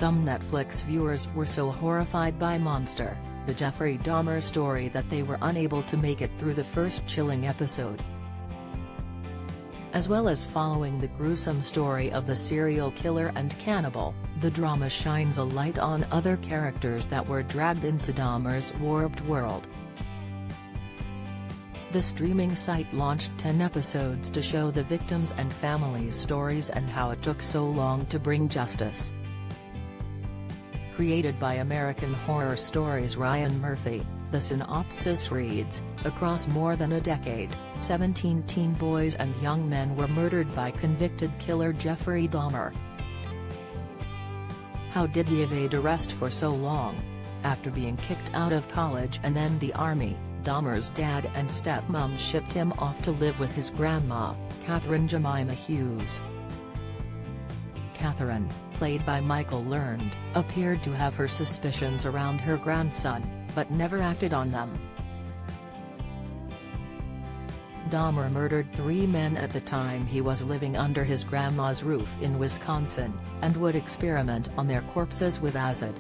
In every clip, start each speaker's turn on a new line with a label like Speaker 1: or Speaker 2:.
Speaker 1: Some Netflix viewers were so horrified by Monster, the Jeffrey Dahmer story, that they were unable to make it through the first chilling episode. As well as following the gruesome story of the serial killer and cannibal, the drama shines a light on other characters that were dragged into Dahmer's warped world. The streaming site launched 10 episodes to show the victims' and families' stories and how it took so long to bring justice. Created by American Horror Stories' Ryan Murphy, the synopsis reads, across more than a decade, 17 teen boys and young men were murdered by convicted killer Jeffrey Dahmer. How did he evade arrest for so long? After being kicked out of college and then the army, Dahmer's dad and stepmom shipped him off to live with his grandma, Catherine Jemima Hughes. Catherine, played by Michael Learned, appeared to have her suspicions around her grandson, but never acted on them. Dahmer murdered 3 men at the time he was living under his grandma's roof in Wisconsin, and would experiment on their corpses with acid.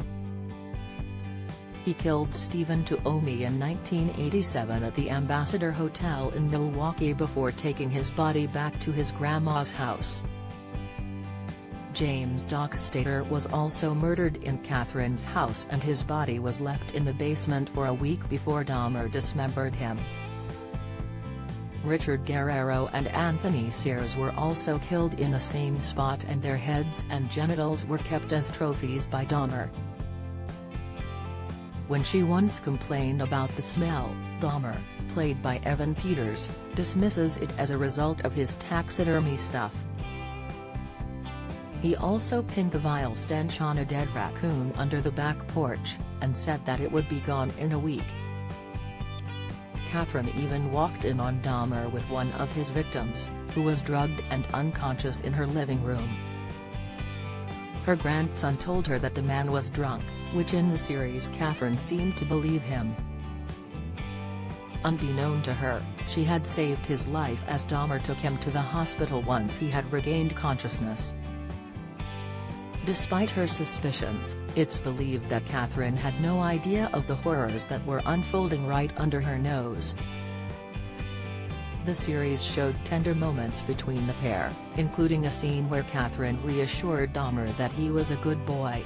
Speaker 1: He killed Stephen Tuomi in 1987 at the Ambassador Hotel in Milwaukee before taking his body back to his grandma's house. James Dockstader was also murdered in Catherine's house, and his body was left in the basement for a week before Dahmer dismembered him. Richard Guerrero and Anthony Sears were also killed in the same spot, and their heads and genitals were kept as trophies by Dahmer. When she once complained about the smell, Dahmer, played by Evan Peters, dismisses it as a result of his taxidermy stuff. He also pinned the vile stench on a dead raccoon under the back porch, and said that it would be gone in a week. Catherine even walked in on Dahmer with one of his victims, who was drugged and unconscious in her living room. Her grandson told her that the man was drunk, which in the series Catherine seemed to believe him. Unbeknown to her, she had saved his life as Dahmer took him to the hospital once he had regained consciousness. Despite her suspicions, it's believed that Catherine had no idea of the horrors that were unfolding right under her nose. The series showed tender moments between the pair, including a scene where Catherine reassured Dahmer that he was a good boy.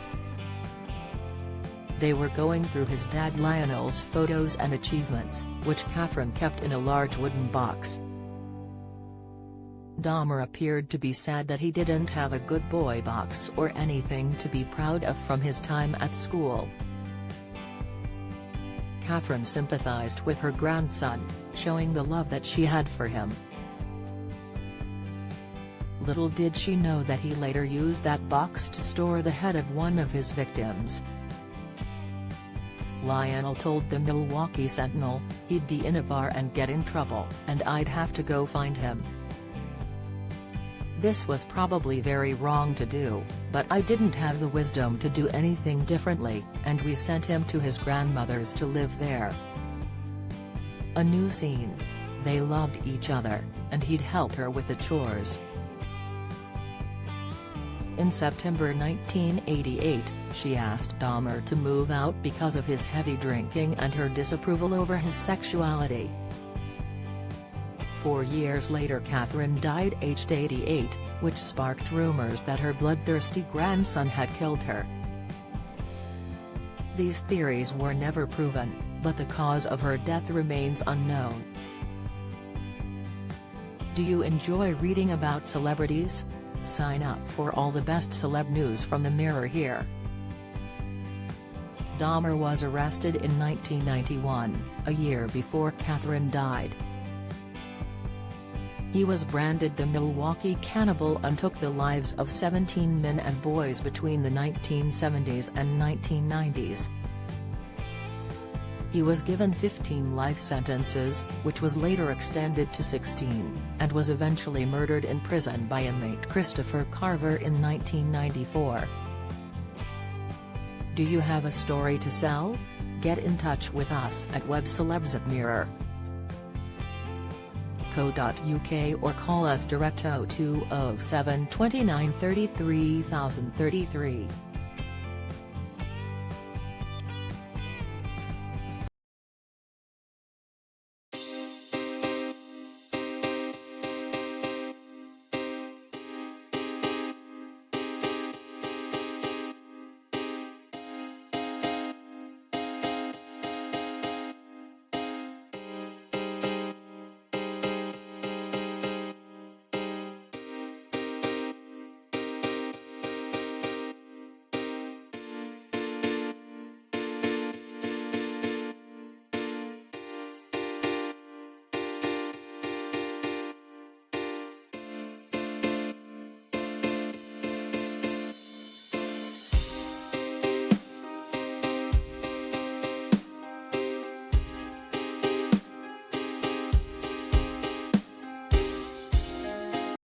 Speaker 1: They were going through his dad Lionel's photos and achievements, which Catherine kept in a large wooden box. Dahmer appeared to be sad that he didn't have a good boy box or anything to be proud of from his time at school. Catherine sympathized with her grandson, showing the love that she had for him. Little did she know that he later used that box to store the head of one of his victims. Lionel told the Milwaukee Sentinel, "He'd be in a bar and get in trouble, and I'd have to go find him. This was probably very wrong to do, but I didn't have the wisdom to do anything differently, and we sent him to his grandmother's to live there." A new scene. They loved each other, and he'd help her with the chores. In September 1988, she asked Dahmer to move out because of his heavy drinking and her disapproval over his sexuality. 4 years later Catherine died aged 88, which sparked rumors that her bloodthirsty grandson had killed her. These theories were never proven, but the cause of her death remains unknown. Do you enjoy reading about celebrities? Sign up for all the best celeb news from the Mirror here. Dahmer was arrested in 1991, a year before Catherine died. He was branded the Milwaukee Cannibal and took the lives of 17 men and boys between the 1970s and 1990s. He was given 15 life sentences, which was later extended to 16, and was eventually murdered in prison by inmate Christopher Carver in 1994. Do you have a story to sell? Get in touch with us at webcelebs@mirror.co.uk or call us direct 0207 29 33 033.